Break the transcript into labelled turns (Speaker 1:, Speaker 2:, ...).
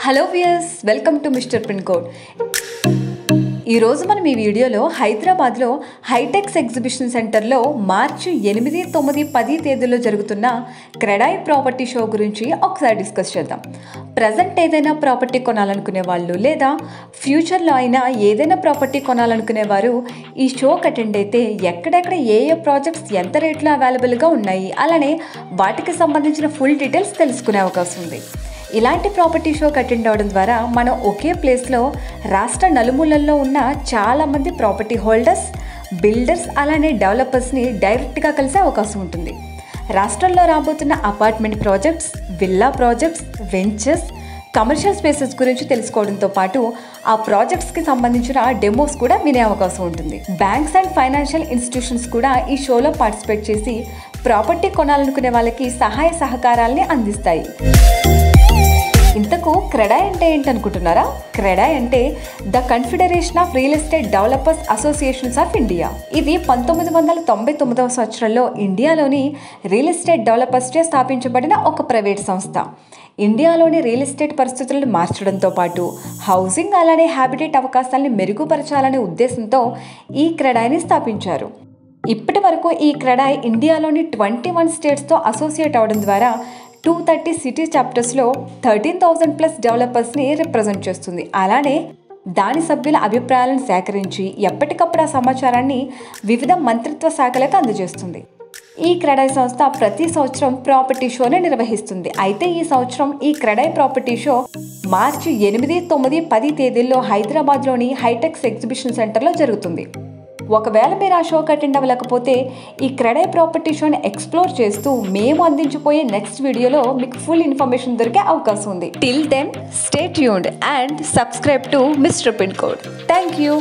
Speaker 1: Hello viewers, welcome to mister pin code. ఈరోజు మనం ఈ వీడియోలో హైదరాబాద్లో హైటెక్స్ ఎగ్జిబిషన్ సెంటర్లో మార్చి 8, 9, 10 తేదీల్లో జరుగుతున్న క్రెడాయి ప్రాపర్టీ షో గురించి ఒకసారి డిస్కస్ చేద్దాం. ప్రజెంట్ ఏదైనా ప్రాపర్టీ కొనాలనుకునే వాళ్ళు లేదా ఫ్యూచర్లో అయినా ఏదైనా ప్రాపర్టీ కొనాలనుకునేవారు ఈ షోకి అటెండ్ అయితే ఎక్కడెక్కడ ఏ ప్రాజెక్ట్స్ ఎంత రేట్లో అవైలబుల్గా ఉన్నాయి, అలానే వాటికి సంబంధించిన ఫుల్ డీటెయిల్స్ తెలుసుకునే అవకాశం ఉంది. ఇలాంటి ప్రాపర్టీ షోకి అటెండ్ అవ్వడం ద్వారా మనం ఒకే ప్లేస్లో రాష్ట్ర నలుమూలల్లో ఉన్న చాలామంది ప్రాపర్టీ హోల్డర్స్, బిల్డర్స్ అలానే డెవలపర్స్ని డైరెక్ట్గా కలిసే అవకాశం ఉంటుంది. రాష్ట్రంలో రాబోతున్న apartment projects, villa projects, ventures, commercial spaces గురించి తెలుసుకోవడంతో పాటు ఆ ప్రాజెక్ట్స్కి సంబంధించిన డెమోస్ కూడా వినే అవకాశం ఉంటుంది. బ్యాంక్స్ అండ్ ఫైనాన్షియల్ ఇన్స్టిట్యూషన్స్ కూడా ఈ షోలో పార్టిసిపేట్ చేసి ప్రాపర్టీ కొనాలనుకునే వాళ్ళకి సహాయ సహకారాలని అందిస్తాయి. ఇంతకు క్రెడాయి అంటే ఏంటనుకుంటున్నారా? క్రెడాయి అంటే the confederation of real estate developers associations of India. ఇది 1999వ సంవత్సరంలో ఇండియాలోని రియల్ ఎస్టేట్ డెవలపర్స్చే స్థాపించబడిన ఒక ప్రైవేట్ సంస్థ. ఇండియాలోని రియల్ ఎస్టేట్ పరిస్థితులను మార్చడంతో పాటు హౌసింగ్ అలానే హ్యాబిటేట్ అవకాశాలను మెరుగుపరచాలనే ఉద్దేశంతో ఈ క్రెడాయిని స్థాపించారు. ఇప్పటి వరకు ఈ క్రెడాయి ఇండియాలోని 21 స్టేట్స్తో అసోసియేట్ అవడం ద్వారా 230 సిటీ చాప్టర్స్లో 13,000+ డెవలపర్స్ని రిప్రజెంట్ చేస్తుంది. అలానే దాని సభ్యుల అభిప్రాయాలను సేకరించి ఎప్పటికప్పుడు ఆ సమాచారాన్ని వివిధ మంత్రిత్వ శాఖలకు అందజేస్తుంది. ఈ క్రెడాయి సంస్థ ప్రతి సంవత్సరం ప్రాపర్టీ షోని నిర్వహిస్తుంది. అయితే ఈ సంవత్సరం ఈ క్రెడాయి ప్రాపర్టీ షో మార్చి 8, 9, 10 తేదీల్లో హైదరాబాద్లోని హైటెక్స్ ఎగ్జిబిషన్ సెంటర్లో జరుగుతుంది. ఒకవేళ మీరు ఆ షోకి అటెండ్ అవ్వలేకపోతే ఈ క్రెడాయి ప్రాపర్టీ షోని ఎక్స్ప్లోర్ చేస్తూ మేము అందించిపోయే నెక్స్ట్ వీడియోలో మీకు ఫుల్ ఇన్ఫర్మేషన్ దొరికే అవకాశం ఉంది. Till then stay tuned and subscribe to mister pin code. Thank you.